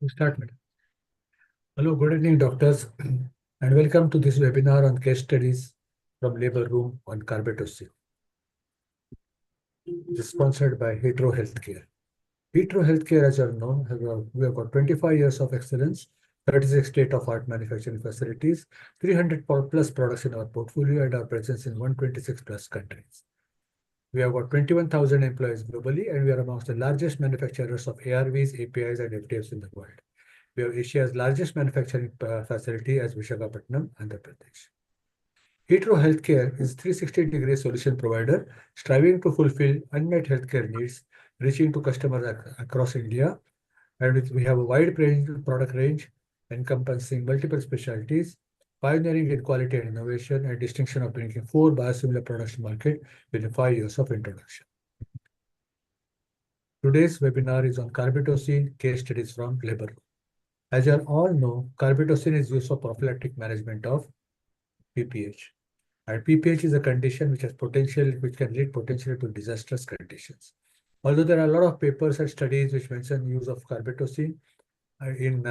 Start, madam. Hello, good evening, doctors, and welcome to this webinar on case studies from labor room on Carbetocin. It is sponsored by Hetero Healthcare. Hetero Healthcare, as you are known, we have got 25 years of excellence, 36 state-of-art manufacturing facilities, 300 plus products in our portfolio, and our presence in 126 plus countries. We have got 21,000 employees globally, and we are amongst the largest manufacturers of ARVs, APIs, and FDFs in the world. We have Asia's largest manufacturing facility as Visakhapatnam, Andhra Pradesh. Hetero Healthcare is a 360-degree solution provider striving to fulfill unmet healthcare needs, reaching to customers across India. And we have a wide product range encompassing multiple specialties, pioneering in quality and innovation, and distinction of bringing 4 biosimilar products to market within 5 years of introduction. Today's webinar is on Carbetocin case studies from labor. As you all know, Carbetocin is used for prophylactic management of PPH. And PPH is a condition which can lead potentially to disastrous conditions. Although there are a lot of papers and studies which mention use of Carbetocin in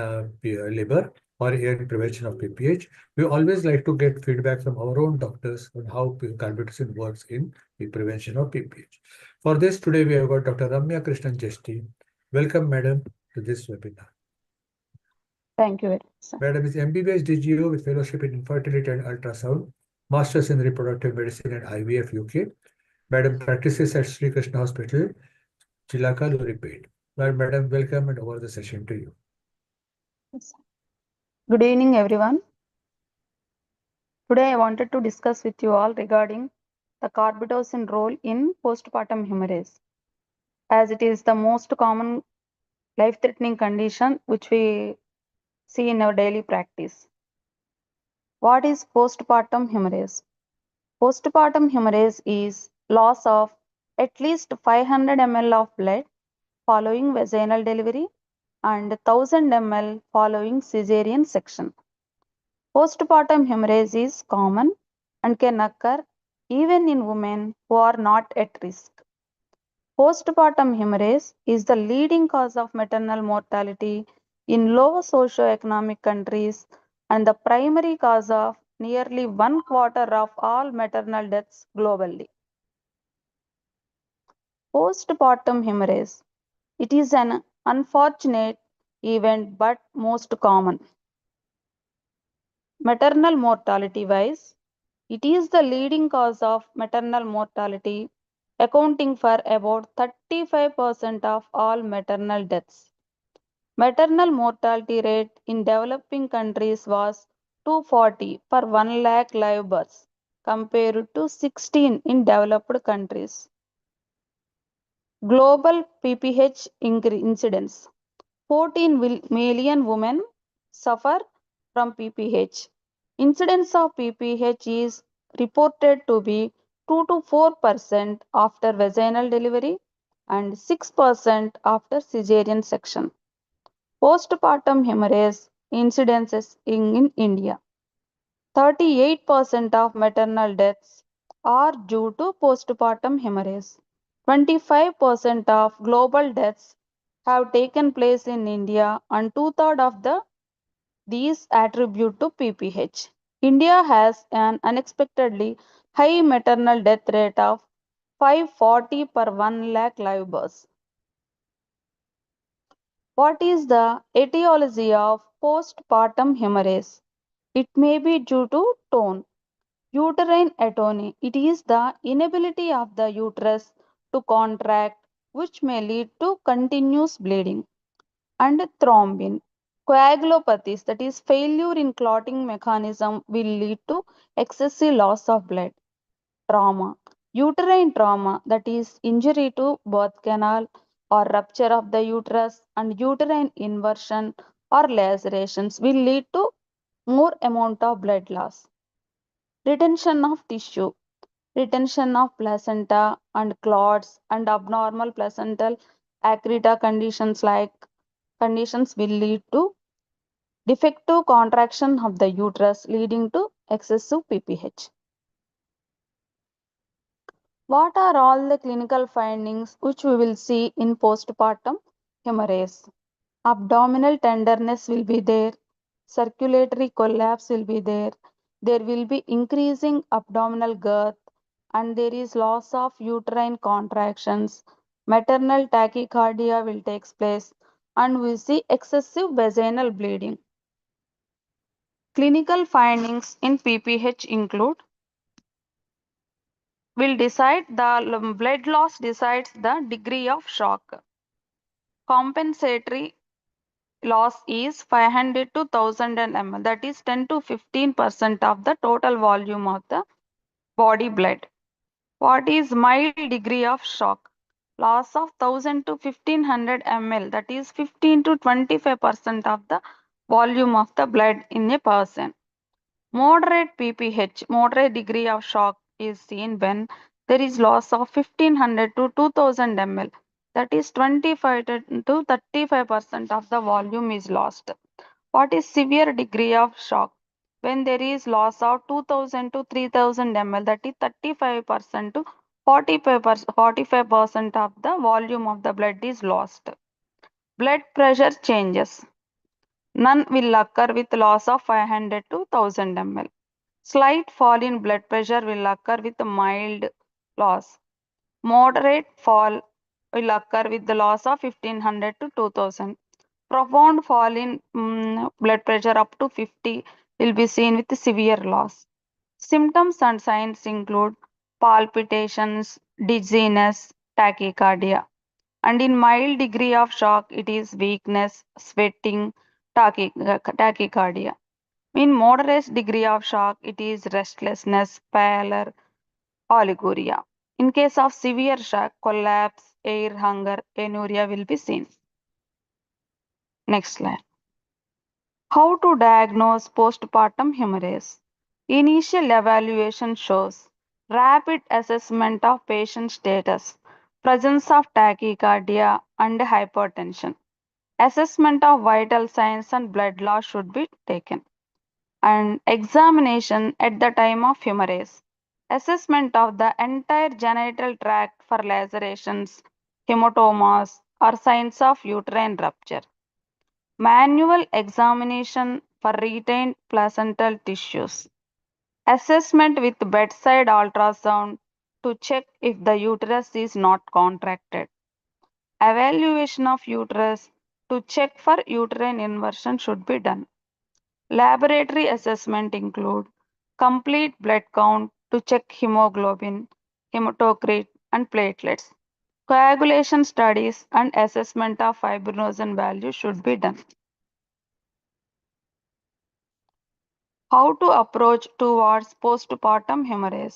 labor or in prevention of PPH, we always like to get feedback from our own doctors on how Carbetocin works in the prevention of PPH. For this, today we have got Dr. Ramya Krishna Jasty. Welcome, madam, to this webinar. Thank you very much. Madam is MBBS DGO with fellowship in infertility and ultrasound, Masters in reproductive medicine and IVF UK. Madam practices at Sri Krishna Hospital, Chilaka, Luripet. Madam, welcome and over the session to you. Good evening, everyone. Today I wanted to discuss with you all regarding the Carbetocin role in postpartum hemorrhage, as it is the most common life-threatening condition which we see in our daily practice. What is postpartum hemorrhage? Postpartum hemorrhage is loss of at least 500 ml of blood following vaginal delivery and 1000 ml following cesarean section. Postpartum hemorrhage is common and can occur even in women who are not at risk. Postpartum hemorrhage is the leading cause of maternal mortality in low socio-economic countries and the primary cause of nearly 1/4 of all maternal deaths globally. Postpartum hemorrhage. It is an unfortunate event but most common. Maternal mortality wise, it is the leading cause of maternal mortality, accounting for about 35% of all maternal deaths. Maternal mortality rate in developing countries was 240 per 1 lakh live births compared to 16 in developed countries. Global PPH incidence. 14 million women suffer from PPH. Incidence of PPH is reported to be 2 to 4% after vaginal delivery and 6% after cesarean section. Postpartum hemorrhage incidences in India. 38% of maternal deaths are due to postpartum hemorrhage. 25% of global deaths have taken place in India and 2/3 of these attribute to PPH. India has an unexpectedly high maternal death rate of 540 per 1 lakh live births. What is the etiology of postpartum hemorrhage? It may be due to tone. Uterine atony. It is the inability of the uterus to contract, which may lead to continuous bleeding. And thrombin. Coagulopathies, that is failure in clotting mechanism, will lead to excessive loss of blood. Trauma. Uterine trauma, that is injury to birth canal or rupture of the uterus, and uterine inversion or lacerations will lead to more amount of blood loss. Retention of tissue. Retention of placenta and clots and abnormal placental accreta conditions will lead to defective contraction of the uterus leading to excessive PPH. What are all the clinical findings which we will see in postpartum hemorrhage? Abdominal tenderness will be there, circulatory collapse will be there will be increasing abdominal girth, and there is loss of uterine contractions, maternal tachycardia will take place, and we see excessive vaginal bleeding. Clinical findings in PPH include will decide the blood loss decides the degree of shock. Compensatory loss is 500 to 1000 ml, that is 10 to 15% of the total volume of the body blood. What is mild degree of shock? Loss of 1000 to 1500 ml, that is 15 to 25% of the volume of the blood in a person. Moderate PPH, moderate degree of shock, is seen when there is loss of 1500 to 2000 ml, that is 25 to 35% of the volume is lost. What is severe degree of shock? When there is loss of 2000 to 3000 ml, that is 35% to 45% of the volume of the blood is lost. Blood pressure changes. None will occur with loss of 500 to 1000 ml. Slight fall in blood pressure will occur with mild loss. Moderate fall will occur with the loss of 1500 to 2000. Profound fall in blood pressure up to 50 will be seen with severe loss. Symptoms and signs include palpitations, dizziness, tachycardia. And in mild degree of shock, it is weakness, sweating, tachycardia. In moderate degree of shock, it is restlessness, pallor, oliguria. In case of severe shock, collapse, air hunger, anuria will be seen. Next slide. How to diagnose postpartum hemorrhage? Initial evaluation shows rapid assessment of patient status, presence of tachycardia and hypertension. Assessment of vital signs and blood loss should be taken. And examination at the time of hemorrhage. Assessment of the entire genital tract for lacerations, hematomas, or signs of uterine rupture. Manual examination for retained placental tissues. Assessment with bedside ultrasound to check if the uterus is not contracted. Evaluation of uterus to check for uterine inversion should be done. Laboratory assessment include complete blood count to check hemoglobin, hematocrit, and platelets. Coagulation studies and assessment of fibrinogen value should be done. How to approach towards postpartum hemorrhage?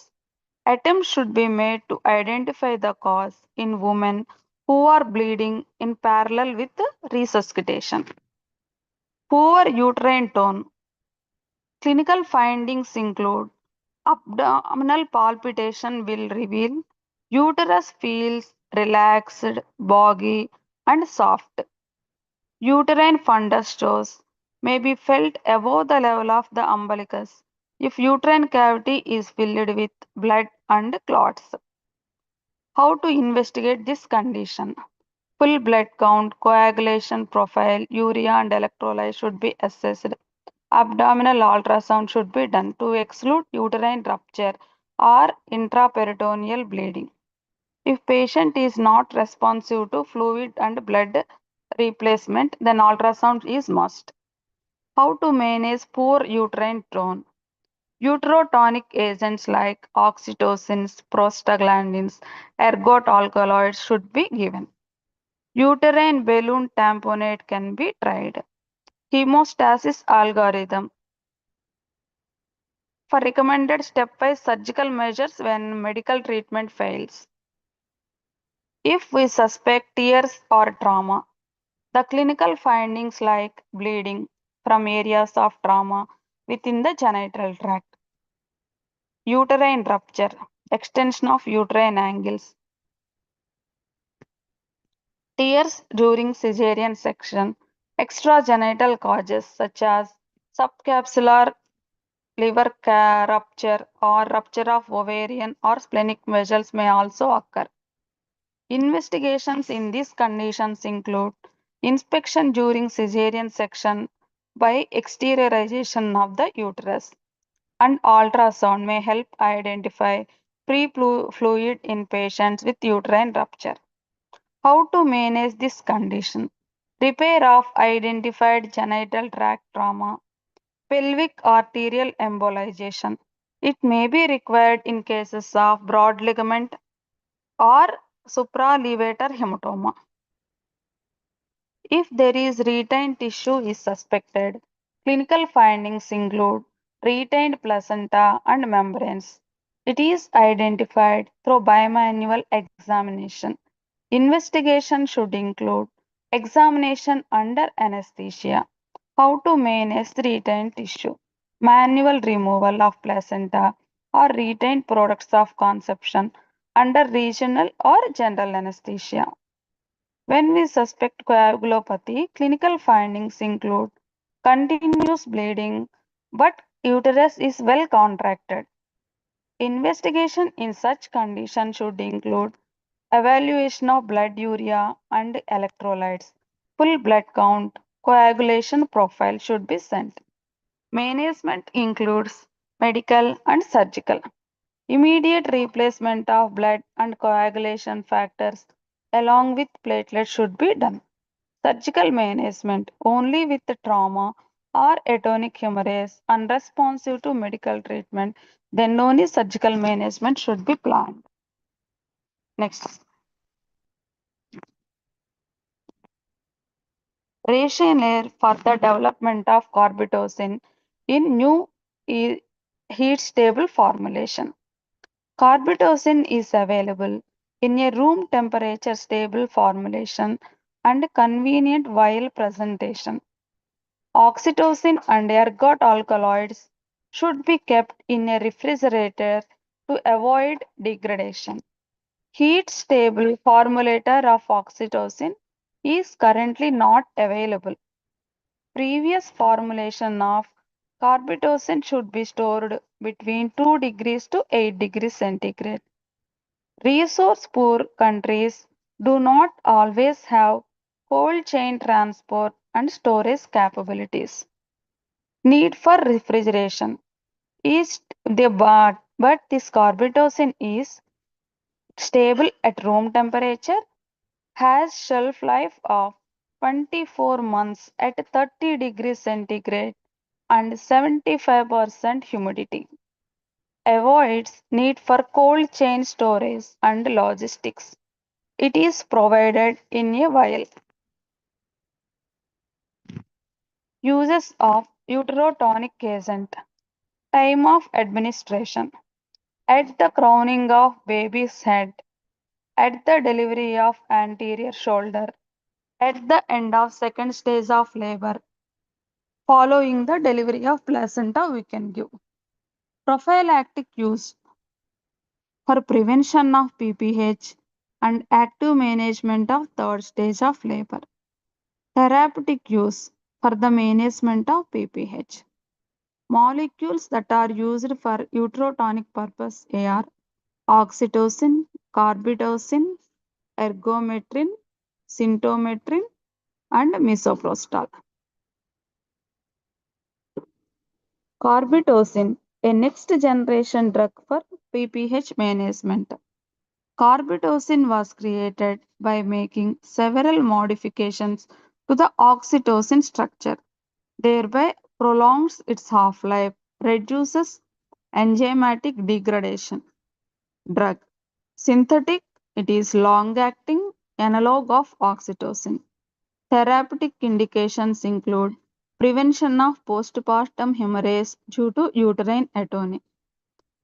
Attempts should be made to identify the cause in women who are bleeding in parallel with resuscitation. Poor uterine tone. Clinical findings include abdominal palpitation will reveal uterus feels relaxed, boggy, and soft. Uterine fundus stores may be felt above the level of the umbilicus if uterine cavity is filled with blood and clots. How to investigate this condition? Full blood count, coagulation profile, urea and electrolyte should be assessed. Abdominal ultrasound should be done to exclude uterine rupture or intraperitoneal bleeding. If patient is not responsive to fluid and blood replacement, then ultrasound is must. How to manage poor uterine tone? Uterotonic agents like oxytocins, prostaglandins, ergot alkaloids should be given. Uterine balloon tamponade can be tried. Hemostasis algorithm for recommended stepwise surgical measures when medical treatment fails. If we suspect tears or trauma, the clinical findings like bleeding from areas of trauma within the genital tract, uterine rupture, extension of uterine angles, tears during cesarean section, extragenital causes such as subcapsular liver rupture or rupture of ovarian or splenic vessels may also occur. Investigations in these conditions include inspection during cesarean section by exteriorization of the uterus, and ultrasound may help identify pre-fluid in patients with uterine rupture. How to manage this condition? Repair of identified genital tract trauma, pelvic arterial embolization. It may be required in cases of broad ligament or supralevator hematoma. If there is retained tissue is suspected, clinical findings include retained placenta and membranes. It is identified through bimanual examination. Investigation should include examination under anesthesia. How to manage the retained tissue? Manual removal of placenta or retained products of conception under regional or general anesthesia. When we suspect coagulopathy, clinical findings include continuous bleeding, but uterus is well contracted. Investigation in such condition should include evaluation of blood urea and electrolytes, full blood count, coagulation profile should be sent. Management includes medical and surgical. Immediate replacement of blood and coagulation factors along with platelets should be done. Surgical management only with the trauma or atonic hemorrhage unresponsive to medical treatment, then only surgical management should be planned. Next. Rationale for the development of carbetocin in new heat stable formulation. Carbetocin is available in a room temperature stable formulation and convenient vial presentation. Oxytocin and ergot alkaloids should be kept in a refrigerator to avoid degradation. Heat stable formulator of oxytocin is currently not available. Previous formulation of carbetocin should be stored between 2 degrees to 8 degrees centigrade. Resource poor countries do not always have cold chain transport and storage capabilities. Need for refrigeration is but this carbetocin is stable at room temperature, has shelf life of 24 months at 30 degrees centigrade and 75% humidity. Avoids need for cold chain storage and logistics. It is provided in a vial. Uses of uterotonic agent. Time of administration. At the crowning of baby's head. At the delivery of anterior shoulder. At the end of second stage of labor. Following the delivery of placenta we can give. Prophylactic use for prevention of PPH and active management of third stage of labor. Therapeutic use for the management of PPH. Molecules that are used for uterotonic purpose are oxytocin, carbetocin, ergometrin, symptometrin, and misoprostol. Carbetocin, a next generation drug for PPH management. Carbetocin was created by making several modifications to the oxytocin structure, thereby prolongs its half-life, reduces enzymatic degradation. Drug. Synthetic, it is long-acting analog of oxytocin. Therapeutic indications include prevention of postpartum hemorrhage due to uterine atony.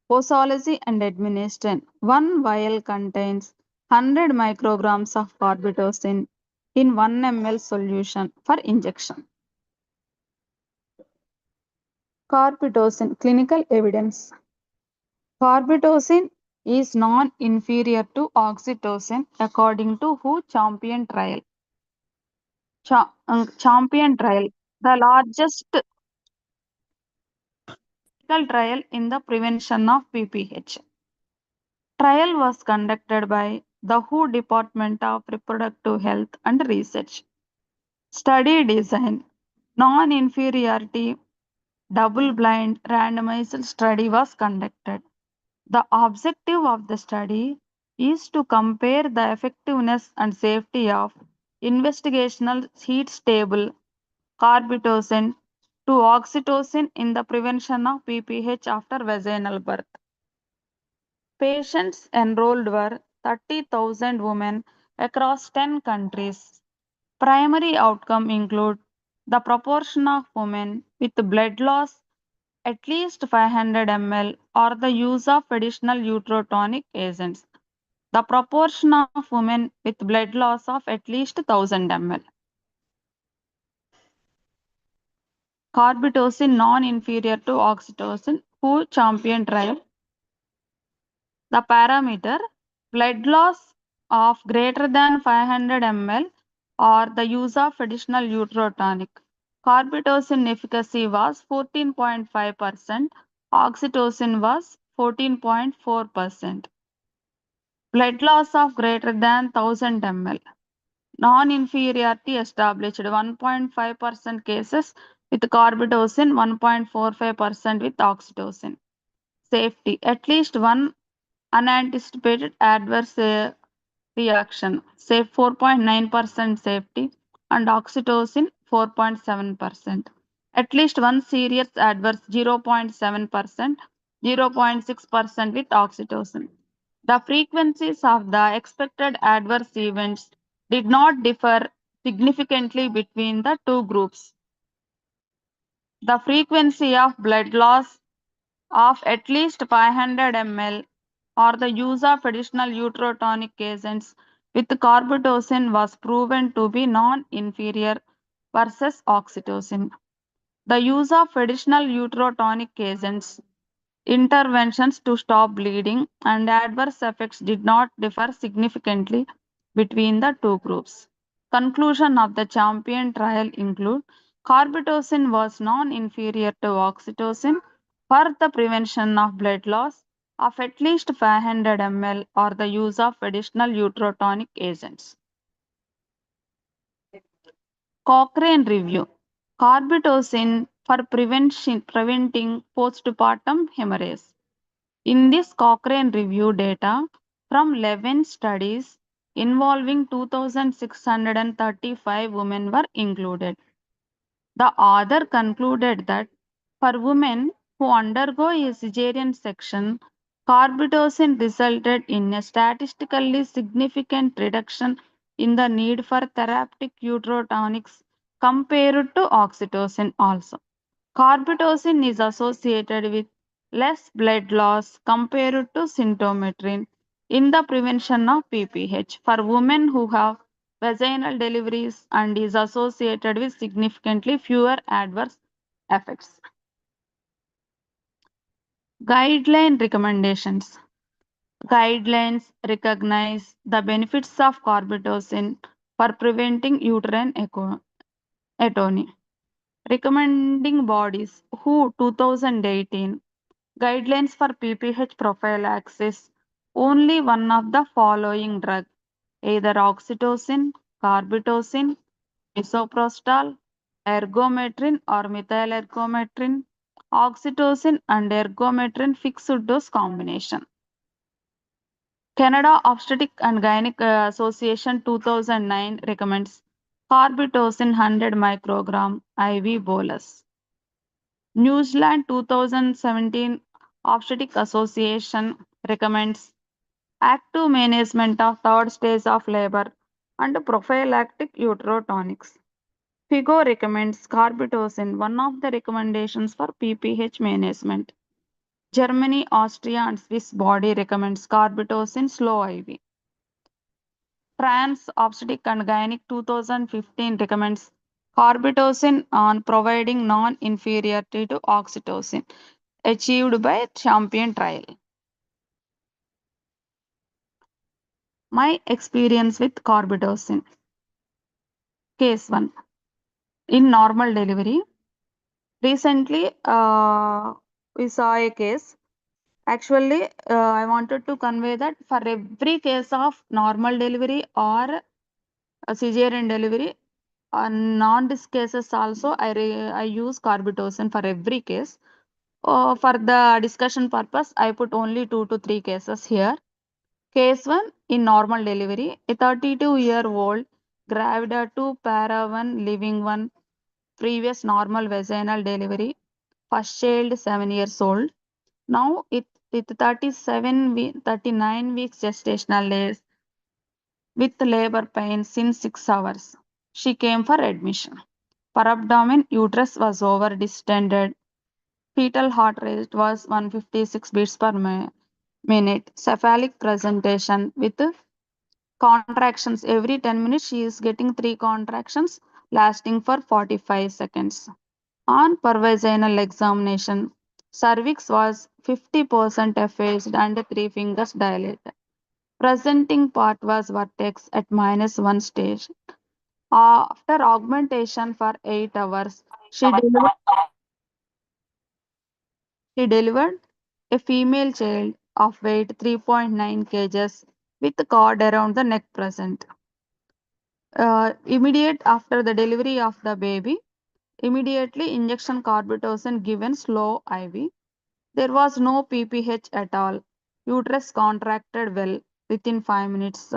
Posology and administration. One vial contains 100 micrograms of carbetocin in 1 ml solution for injection. Carbetocin clinical evidence. Carbetocin is non-inferior to oxytocin according to WHO Champion trial. Champion trial, the largest clinical trial in the prevention of PPH. Trial was conducted by the WHO Department of Reproductive Health and Research. Study design. Non-inferiority double-blind randomized study was conducted. The objective of the study is to compare the effectiveness and safety of investigational heat-stable carbetocin to oxytocin in the prevention of PPH after vaginal birth. Patients enrolled were 30,000 women across 10 countries. Primary outcome include the proportion of women with blood loss at least 500 ml or the use of additional uterotonic agents. The proportion of women with blood loss of at least 1000 ml. Carbetocin non-inferior to oxytocin, who champion trial. The parameter blood loss of greater than 500 ml or the use of additional uterotonic. Carbetocin efficacy was 14.5%, oxytocin was 14.4%. Blood loss of greater than 1000 ml. Non-inferiority established 1.5% cases with carbetocin, 1.45% with oxytocin. Safety. At least one unanticipated adverse reaction, say 4.9% safety, and oxytocin 4.7%. At least one serious adverse 0.7%, 0.6% with oxytocin. The frequencies of the expected adverse events did not differ significantly between the two groups. The frequency of blood loss of at least 500 ml or the use of additional uterotonic agents with carbetocin was proven to be non-inferior versus oxytocin. The use of additional uterotonic agents, interventions to stop bleeding, and adverse effects did not differ significantly between the two groups. Conclusion of the champion trial include carbetocin was non-inferior to oxytocin for the prevention of blood loss of at least 500 ml or the use of additional uterotonic agents. Cochrane review. Carbetocin for preventing postpartum hemorrhage. In this Cochrane review data from 11 studies involving 2,635 women were included. The author concluded that for women who undergo a cesarean section, carbetocin resulted in a statistically significant reduction in the need for therapeutic uterotonics compared to oxytocin also. Carbetocin is associated with less blood loss compared to symptometrin in the prevention of PPH for women who have vaginal deliveries and is associated with significantly fewer adverse effects. Guideline recommendations. Guidelines recognize the benefits of carbetocin for preventing uterine atony. Recommending bodies WHO 2018 guidelines for PPH prophylaxis. Only one of the following drug, either oxytocin, carbetocin, misoprostol, ergometrin or methylergometrin, oxytocin and ergometrin fixed dose combination. Canada Obstetric and Gynec Association 2009 recommends carbetocin 100 microgram IV bolus. New Zealand 2017 Obstetric Association recommends active management of third stage of labor and prophylactic uterotonics. FIGO recommends carbetocin, one of the recommendations for PPH management. Germany, Austria, and Swiss body recommends carbetocin slow IV. France Obstetric and Gynec 2015 recommends carbetocin on providing non-inferiority to oxytocin, achieved by champion trial. My experience with carbetocin. Case 1. In normal delivery, recently we saw a case. Actually, I wanted to convey that for every case of normal delivery or a cesarean delivery, On non-disc cases also, I use Carbetocin for every case. For the discussion purpose, I put only 2 to 3 cases here. Case 1 in normal delivery, a 32-year-old gravida 2 para 1 living 1 previous normal vaginal delivery, first child 7 years old. Now with 39 weeks gestational days with labor pains in 6 hours. She came for admission. Per abdomen, uterus was over distended. Fetal heart rate was 156 beats per minute. Cephalic presentation with contractions every 10 minutes. She is getting 3 contractions lasting for 45 seconds. On pervaginal examination, cervix was 50% effaced and 3 fingers dilated. Presenting part was vertex at -1 stage. After augmentation for 8 hours, she delivered a female child of weight 3.9 kgs with cord around the neck present. Immediate after the delivery of the baby, immediately injection Carbetocin given slow IV. There was no PPH at all. Uterus contracted well within 5 minutes.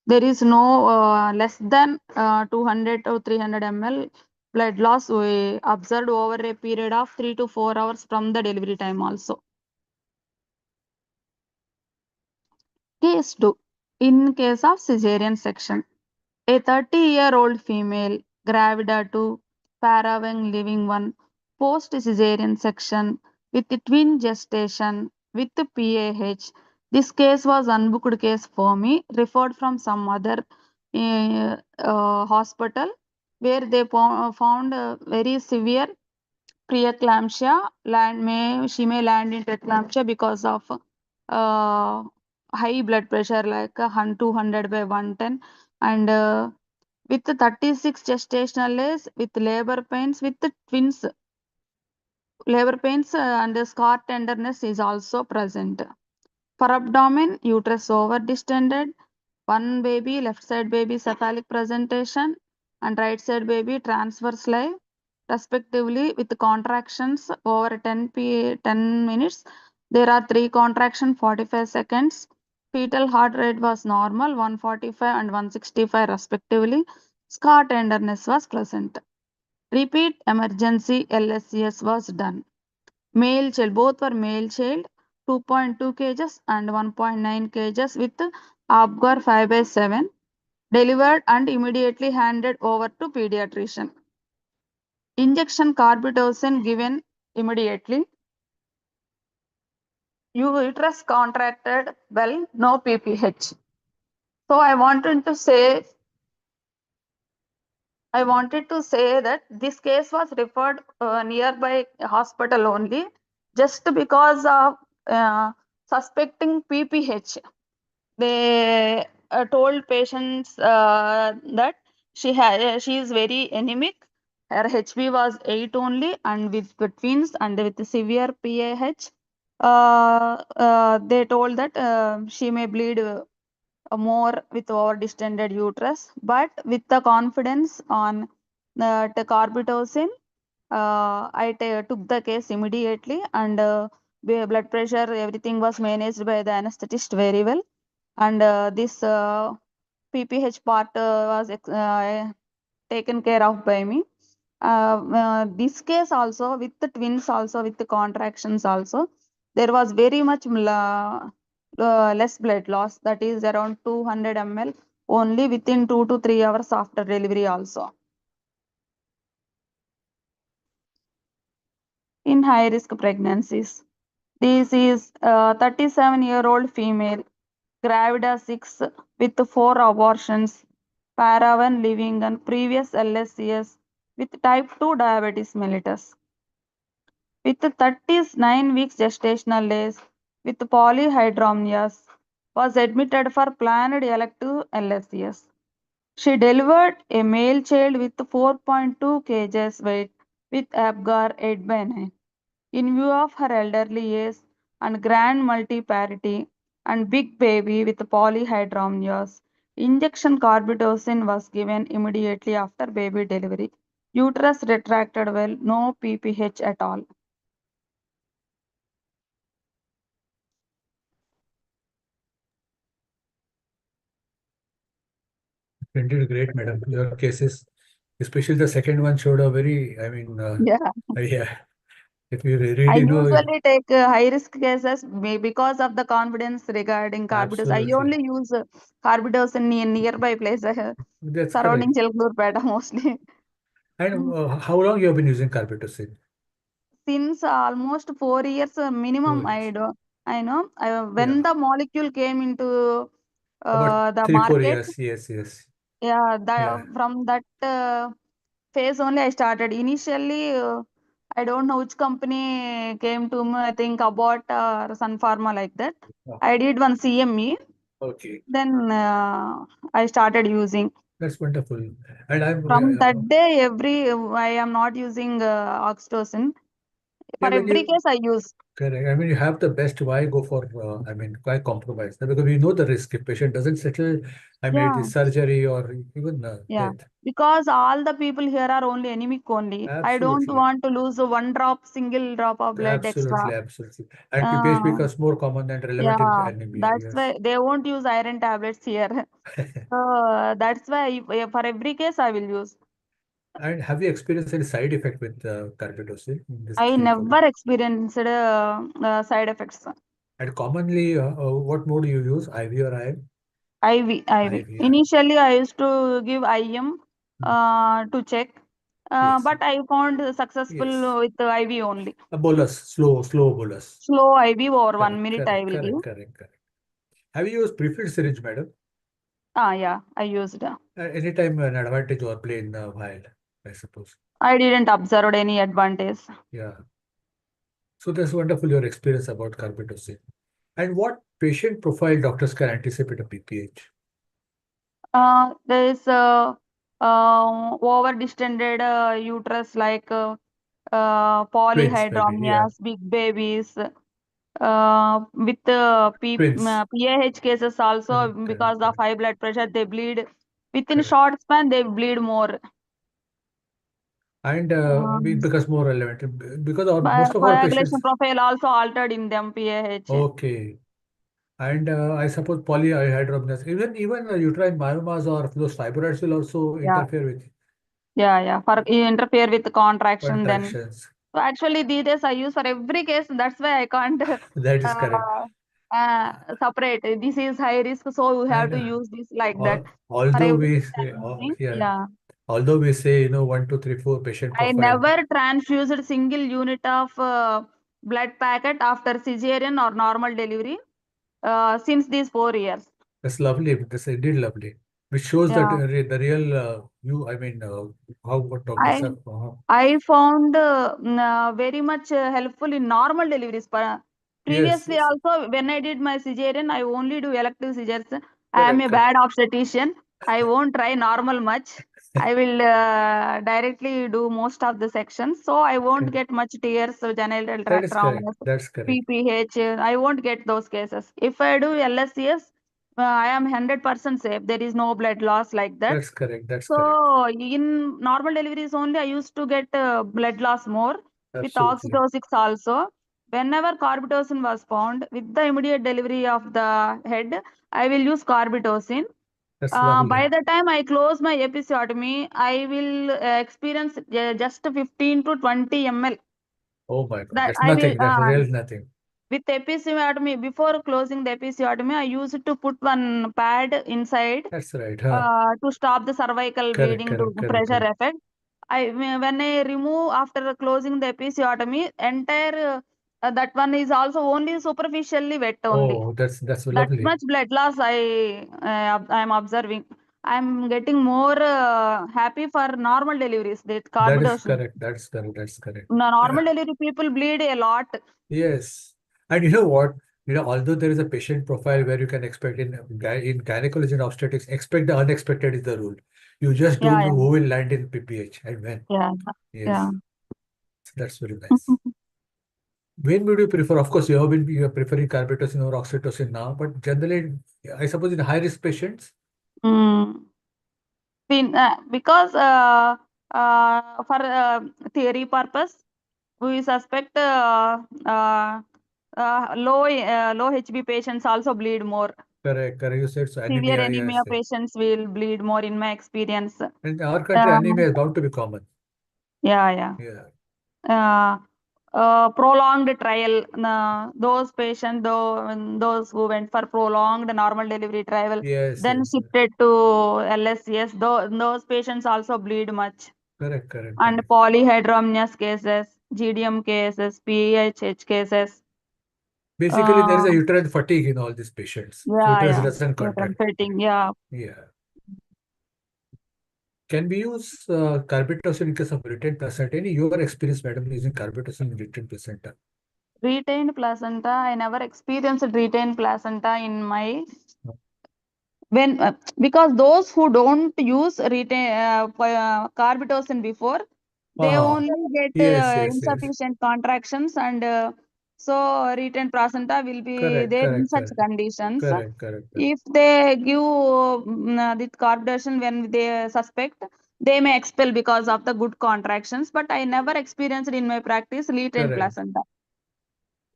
There is no less than 200 to 300 ml blood loss we observed over a period of 3 to 4 hours from the delivery time also. Case 2. In case of cesarean section, a 30-year-old female, gravida 2, paravang living 1, post cesarean section with twin gestation with PAH. This case was unbooked case for me, referred from some other hospital where they found very severe preeclampsia. She may land in preeclampsia because of uh, high blood pressure like 200 by 110 and with 36 gestational days with labor pains with the twins. Labor pains and scar tenderness is also present. For abdomen, uterus over distended, one baby, left side baby cephalic presentation, and right side baby transverse lie, respectively, with contractions over 10 minutes. There are 3 contractions, 45 seconds. Fetal heart rate was normal, 145 and 165 respectively. Scar tenderness was present. Repeat emergency LSCS was done. Male child, both were male child, 2.2 kgs and 1.9 kgs with Apgar 5/7, delivered and immediately handed over to pediatrician. Injection Carbetocin given immediately. Uterus contracted well, no PPH. So I wanted to say that this case was referred nearby hospital only just because of suspecting PPH. They told patients that she is very anemic. Her HB was 8 only, and with the twins and with severe PAH, they told that she may bleed more with over distended uterus, but with the confidence on the Carbetocin, took the case immediately and blood pressure, everything was managed by the anesthetist very well. And this PPH part was taken care of by me. This case also with the twins also with the contractions also there was very much less blood loss, that is around 200 ml only within 2 to 3 hours after delivery also. In high risk pregnancies, this is a 37-year-old female, gravida 6 with 4 abortions, para 1 living and previous LSCS with type 2 diabetes mellitus. With 39 weeks gestational days with polyhydramnios, was admitted for planned elective LSCS. She delivered a male child with 4.2 kgs weight with Apgar 8/9. In view of her elderly age and grand multiparity and big baby with polyhydramnios, Injection carbetocin was given immediately after baby delivery. Uterus retracted well, no PPH at all. Indeed, great, madam. Your cases, especially the second one, showed a very, Yeah. yeah. If you I read, usually take high risk cases because of the confidence regarding carbidose. I absolutely. only use carbidose in nearby places, That's surrounding correct. Chilklurpeta mostly. And how long you have been using carbetocin? Since almost 4 years minimum, 4 years. I know when Yeah, the molecule came into about the 3, 4 market, years. Yes, yes. yeah, Yeah. from that phase only I started. Initially, I don't know which company came to me. I think Abbott or Sun Pharma like that. Oh, I did one CME. okay, Then I started using. that's wonderful. And I'm From that day, I am not using oxytocin. yeah, For when every you case, I use. correct. I mean, you have the best. Why go for? Why compromise? Because we know the risk. If patient doesn't settle, it Yeah, is surgery or even yeah. death. Because all the people here are only anemic only. I don't Absolutely, want to lose one drop, single drop of blood extra. absolutely, absolutely. And PPH Uh, becomes more common than relevant in yeah, anemia. that's Yes. why they won't use iron tablets here. So that's why for every case I will use. And have you experienced any side effect with carbidocin in this I 3, 4 years? never experienced side effects. And commonly, what mode you use? IV or IM? IV. IV, Initially, I used to give IM Mm. to check, Yes, but I found yes. successful with the IV only. A bolus, slow bolus. Slow IV over one Correct, minute I correct, will give. correct, correct, correct. Have you used prefilled syringe, madam? Yeah, I used. Anytime an advantage or plain vial, I suppose. I didn't observe any advantage. Yeah. So that's wonderful your experience about carbetocin. And what patient profile doctors can anticipate a PPH? There is over distended uterus like Twins, maybe. Yeah, polyhydramnias, big babies, with twins. PAH cases also Correct, correct, because of correct, high blood pressure they bleed. Within correct. short span they bleed more. And it Um, becomes more relevant because most of our Coagulation patients. profile also altered in them PAH. Okay. And I suppose polyhydramnios, even uterine myomas or those fibroids will also Yeah, interfere with yeah. For interfere with contraction then. contractions. So actually these days I use for every case. That's why I can't That is correct. uh, separate. This is high risk, so we have And to use this like that. For although every we case say, I'm using. yeah, Yeah. although we say 1, 2, 3, 4 patient I profile, never transfused single unit of blood packet after cesarean or normal delivery since these 4 years. that's lovely. That's indeed lovely, which shows that Yeah. the real you. How what doctors I have. I found very much helpful in normal deliveries. Yes, Previously, yes, also, when I did my cesarean, I only do elective cesareans. I am correct, a correct. bad obstetrician. I won't try normal much. I will directly do most of the sections. So I won't Correct. get much tears, genital That tract is correct. traumas, That's correct. PPH. I won't get those cases. If I do LSCS, I am 100% safe. There is no blood loss like that. That's correct. That's correct. So in normal deliveries only, I used to get blood loss more with Absolutely. oxytocin also. Whenever carbetocin was found, with the immediate delivery of the head, I will use carbetocin. That's lovely. By the time I close my episiotomy, I will experience just 15 to 20 ml. Oh my God. That That's I will nothing. That's real nothing. with episiotomy. Before closing the episiotomy, I used to put one pad inside That's right. Huh? to stop the cervical Correct, bleeding to correct, correct, pressure correct. effect. When I remove after closing the episiotomy, entire that one is also only superficially wet only. Oh, that's That lovely. much blood loss I am observing. I'm getting more happy for normal deliveries. That That is carbidation. correct. That's correct. That's correct. Normal Yeah. delivery people bleed a lot. Yes. And you know what? Although there is a patient profile where you can expect in gynecology and obstetrics, expect the unexpected is the rule. You just don't Yeah, know yeah, who will land in PPH and when. yeah, yeah. Yes. That's very nice. When would you prefer? Of course, you are preferring carbetocin or oxytocin now, but generally, I suppose in high risk patients. Mm. Because for theory purpose, we suspect low HB patients also bleed more. Correct, correct. You said so. Severe Anemia, anemia yes. patients will bleed more in my experience. In our country, Uh, anemia is bound to be common. yeah. Yeah. Uh, Prolonged trial. Those patients, those who went for prolonged normal delivery trial, Yes, then yes. shifted to LSCS. Those patients also bleed much. Correct, correct, And correct. polyhydramnios cases, GDM cases, PHH cases. Basically, there is a Uh, uterine fatigue in all these patients. Fetus yeah. doesn't Uterine contract. fatigue, yeah. Yeah. Can we use carbetocin in case of retained placenta? Any your experience, madam, using carbetocin in retained placenta? Retained placenta, I never experienced retained placenta in my when because those who don't use carbitocin before, they Ah, only get yes, yes, yes. insufficient contractions, and so retained placenta will be Correct, there in correct, such correct. conditions. Correct, correct, correct. If they give the carbitocin when they suspect, they may expel because of the good contractions, but I never experienced in my practice retained Correct. placenta.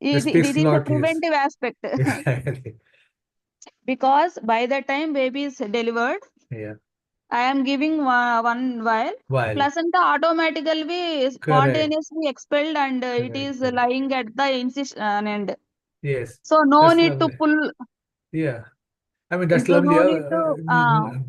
That It speaks a is a lot, yes. preventive aspect. Exactly. Because by the time baby is delivered, Yeah. I am giving one vial. While. Placenta automatically Correct, spontaneously expelled, and it correct, is correct. lying at the incision end. Yes. So no That's need to lovely. pull. Yeah. I mean, It that's will lovely. no need to.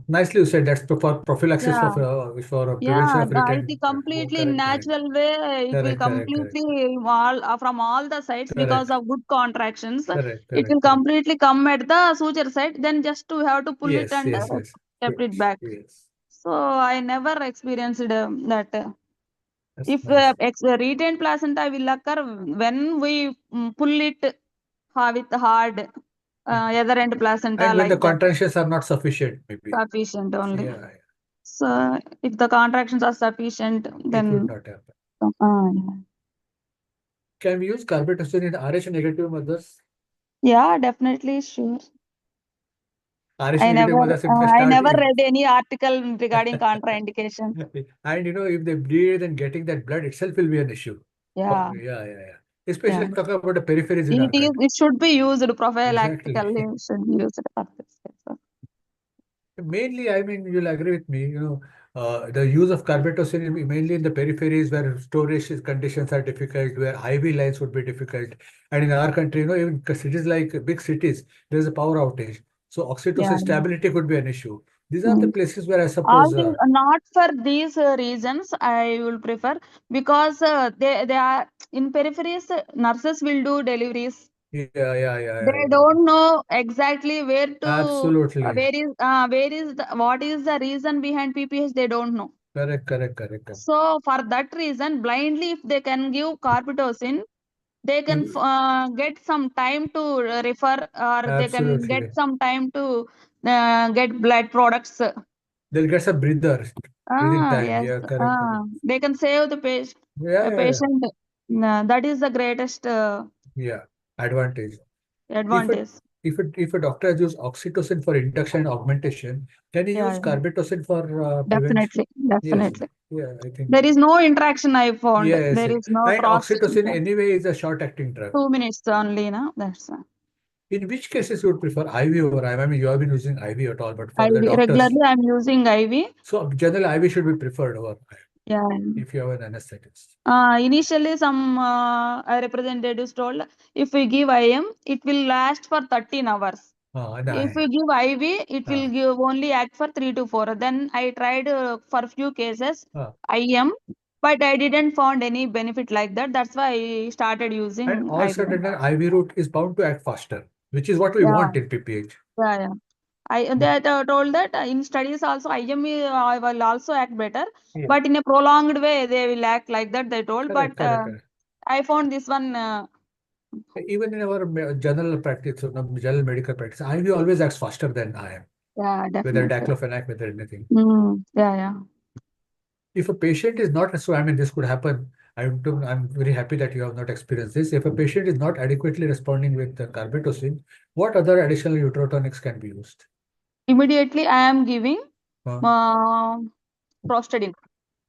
Nicely you said that's for prophylaxis Yeah. for prevention Yeah, of it retained. is completely in Correct, correct, natural way. It will correct, correct, correct, completely all from all the sides because correct, of good contractions. correct, It will correct, correct. completely come at the suture side. Then just to have to pull it Yes, and yes, yes. kept it back. Yes. So I never experienced that. That's If nice. retained placenta will occur when we pull it with hard other end placenta And when the like that, contractions are not sufficient, maybe. sufficient only. Yeah, yeah. So if the contractions are sufficient, It would then not happen. yeah. Can we use carbetocin in RH negative mothers? Yeah, definitely, sure. RH negative mothers simply I start never if read any article regarding contraindication. and if they bleed, then getting that blood itself will be an issue. Yeah, Yeah, yeah, yeah. yeah. Especially talking about the peripheries in our country. It should be used Exactly. prophylactically. It should be used for this. So, Mainly, I mean, you'll agree with me, the use of carbetocin mainly in the peripheries where conditions are difficult, where IV lines would be difficult. And in our country, even cities like big cities, there's a power outage. So yeah. oxytocin stability could be an issue. These are the Mm. places where I All suppose, these not for these reasons I will prefer, because they are in peripheries. Nurses will do deliveries. yeah, yeah, yeah, yeah, They yeah. don't know exactly Absolutely. where is what is the reason behind PPH. They don't know. Correct, correct, correct, correct. So for that reason, blindly, if they can give carbitocin, they can You- get some time to refer, or they can get Absolutely. some time to get blood products. They'll get some breathing time. Yes. Yeah, correct, correct. They can save the Yeah, yeah, yeah. patient. That is the greatest Yeah. Advantage. If a advantage. if a doctor has used oxytocin for induction and augmentation, can he use Yeah, carbetocin for prevention? definitely, Yes. definitely. Yeah, I think There so. is no interaction I found. Yes. There Yes. is no And cross stitching. oxytocin anyway is a short-acting drug. 2 minutes only, no? That's In which cases you would prefer IV over IV? I mean, you have been using IV at all, but for the IV. doctors, Regularly, I'm using IV. so generally IV should be preferred over IV Yeah. if you have an anesthetist. Initially, some representatives told if we give IM, it will last for 13 hours. And If I, we give IV, it will give only act for 3 to 4. Then I tried for few cases uh, IM, but I didn't found any benefit like that. That's why I started and using all IV. sudden an IV route is bound to act faster, which is what we Yeah, want in PPH. yeah. They told that in studies also IM will also act better, Yeah, but in a prolonged way they will act like that. They told, but correct, correct, correct. I found this one. Even in our general practice, general medical practice, IV always acts faster than IM, Yeah, whether definitely. diclofenac, whether anything. Yeah. If a patient is not, so I mean, this could happen. I'm very happy that you have not experienced this. If a patient is not adequately responding with the carbetocin, what other additional uterotonics can be used? Immediately, I am giving Uh, prostadine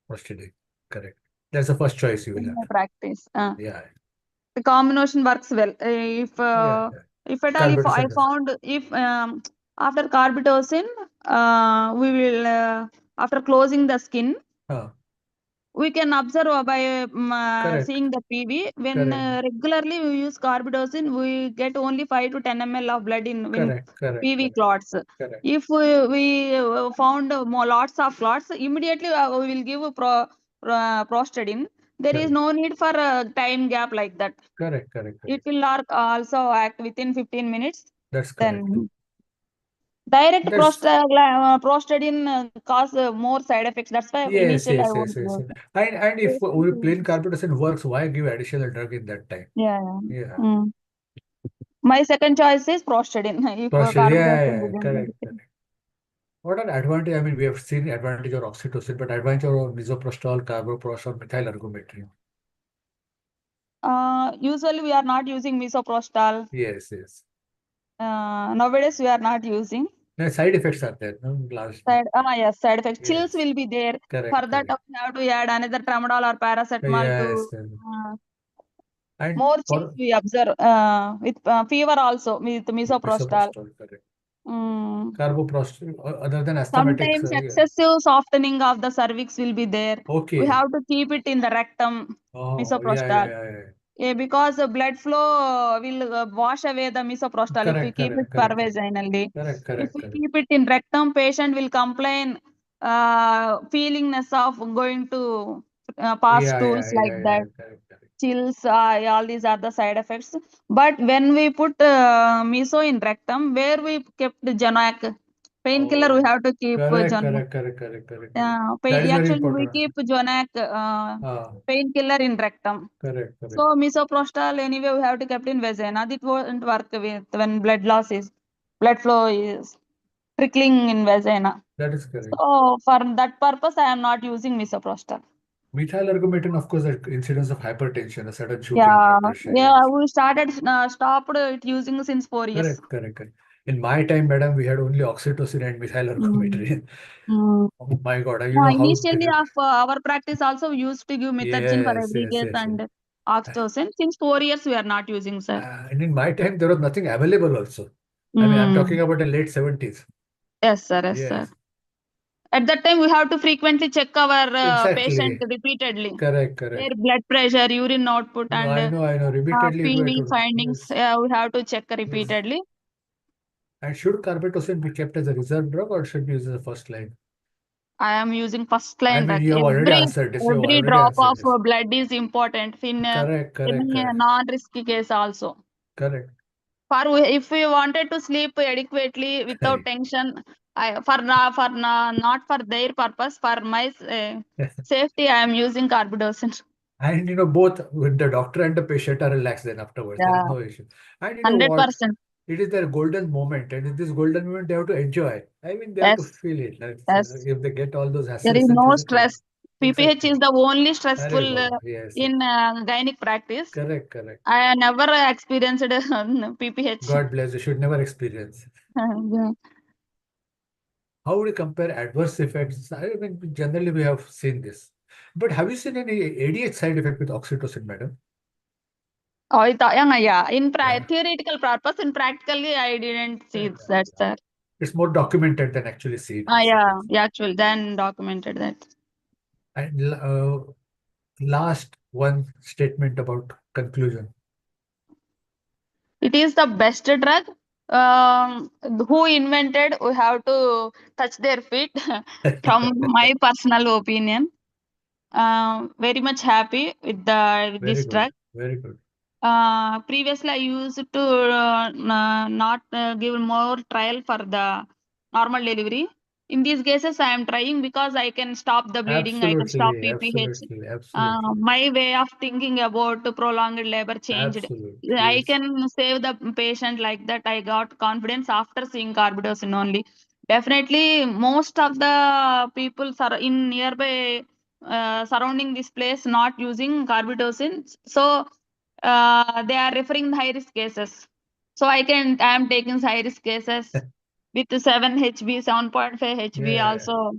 Prostid. Correct. That's the first choice you will in have. my practice. Yeah. The combination works well. Yeah. Yeah. If at all, if I Carbetocin does. found if after carbetocin, we will after closing the skin, Huh. we can observe by Correct. seeing the PV. When Correct. regularly we use carbidocin, we get only 5 to 10 ml of blood in when Correct. Correct. PV Correct. clots. Correct. If we found more lots of clots, immediately we will give prostadine. There is Correct. no need for a time gap like that. Correct. Correct. It Correct. will also act within 15 minutes. That's correct. Then direct That's prostadine cause more side effects. That's why yes, initially I yes, yes, won't yes. use. And if only plain carbetocin works, why give additional drug in that time? Yeah. Yeah. Yeah. Mm. My second choice is prostadine. If Prostid. Yeah, carbidocin yeah, yeah. didn't Correct. work. Correct. What an advantage. I mean, we have seen advantage of oxytocin, but advantage of misoprostol, carboprostol, methyl ergometry. Usually we are not using misoprostol. Yes, yes. Nowadays we are not using. The side effects are there, no? Largely. Yes, side effects. Chills Yes. will be there. Correct, For that, correct. we have to add another tramadol or paracetamol to Yes. uh, And more chills for we observe with fever also with misoprostol. misoprostol, correct. Mm. Carboprostol, other than asthmatics, Sometimes yeah. excessive softening of the cervix will be there. We Okay. have to keep it in the rectum, Oh, yeah, yeah, misoprostol. yeah, yeah. Yeah, because the blood flow will wash away the misoprostol if we Correct, keep it correct, per correct, correct. vaginally. Correct, If correct, we correct. keep it in rectum, patient will complain feelingness of going to pass Yeah, stools yeah, like yeah, that. yeah, correct, correct. Chills, all these are the side effects. But when we put miso in rectum, where we kept Janac, painkiller, we Oh, have to keep correct, Janac. correct, correct, correct, correct, correct. That Pain, is very actually, we important. keep Janac painkiller in rectum. Correct, So correct. misoprostol anyway we have to kept in vagina. It won't work with when blood flow is trickling in vagina. That is correct. So for that purpose, I am not using misoprostol. Methyl ergometrin, of course, the incidence of hypertension, a sudden shoot in Yeah, blood pressure. yeah, Yes. we started stopped it using since 4 years. Correct, correct, correct. In my time, madam, we had only oxytocin and methyl Mm. ergometrin. Mm. Oh my God, you know how Initially, difficult. of our practice also used to give methergine for Yes, every yes, case yes, yes. and oxytocin. Since 4 years, we are not using, sir. And in my time, there was nothing available also. I mean, I'm talking Mm. about the late 70s. Yes, sir. Yes, sir. Yes, At that time, we have to frequently check our patient exactly. repeatedly. Correct, Their correct. blood pressure, urine output, No, and I know. Repeatedly, it PV would. findings. Yes, We have to check yes. repeatedly. And should carbetocin be kept as a reserve drug or should be used as a first line? I am using first I line mean, drug. you have already answered this. You have Every already drop answered of this. blood is important in Correct, correct, any correct, non-risky case also. correct. If we wanted to sleep adequately without tension, not for their purpose, for my safety, I am using carbidocin. And both with the doctor and the patient are relaxed then afterwards. There is Yeah, no issue. And you know what? 100%. It is their golden moment, and in this golden moment, they have to enjoy. I mean, they have to Yes, feel it. Like, yes. if they get all those There is hassles and no physically, stress. PPH exactly. is the only Arey stressful Baba. Yes, yes. in gynec practice. Correct, correct. I never experienced PPH. God bless. You should never experience. Yeah. How would you compare adverse effects? I mean, generally we have seen this. But have you seen any ADH side effect with oxytocin, madam? Oh, yeah. In Yeah. theoretical purpose, in practically, I didn't see it. That's that. It's more documented than actually seen, I Yeah, suppose. yeah, actually, then documented that. And last one statement about conclusion. It is the best drug. Who invented? We have to touch their feet. From my personal opinion, very much happy with Very this good. drug. Very good. Previously, I used to not give more trial for the normal delivery. In these cases, I am trying because I can stop the bleeding, I can stop Absolutely. PPH. Absolutely. Absolutely. My way of thinking about prolonged labor changed. Absolute. I Yes. can save the patient like that. I got confidence after seeing carbidocin only. Definitely, most of the people in nearby surrounding this place not using carbidocin. So they are referring high risk cases. So I am taking high risk cases. with 7 HB, 7.5 HB Yeah, also.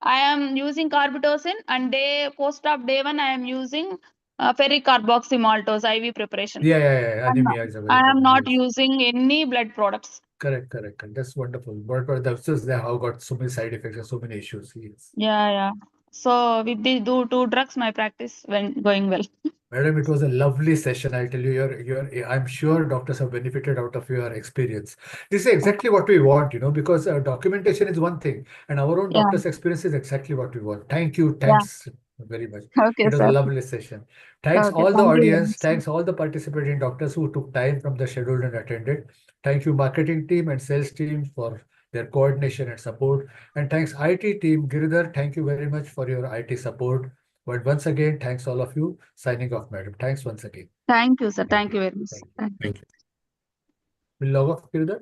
I am using Carbetocin, and post op day 1 I am using ferric carboxymaltose IV preparation. Anemia is a very I am common, not yes. using any blood products. Correct, correct, correct. That's wonderful. But that's just they have got so many side effects and so many issues. Yes. Yeah. So with these two drugs, my practice went going well. Madam, it was a lovely session. I'll tell you, I'm sure doctors have benefited out of your experience. This is exactly what we want, because documentation is one thing, and our own Yeah, doctor's experience is exactly what we want. Thank you. yeah. Thanks very much. Okay, It was a sir. lovely session. Thanks Okay, all the thank you very audience. much, sir. Thanks all the participating doctors who took time from the schedule and attended. Thank you, marketing team and sales team for their coordination and support. And thanks IT team, Giridhar. Thank you very much for your IT support. But once again, thanks all of you. Signing off, madam. Thanks once again. Thank you, sir. Thank Thank you. you very much. Thank you. Thank you. Thank you. We'll log off, Giridhar.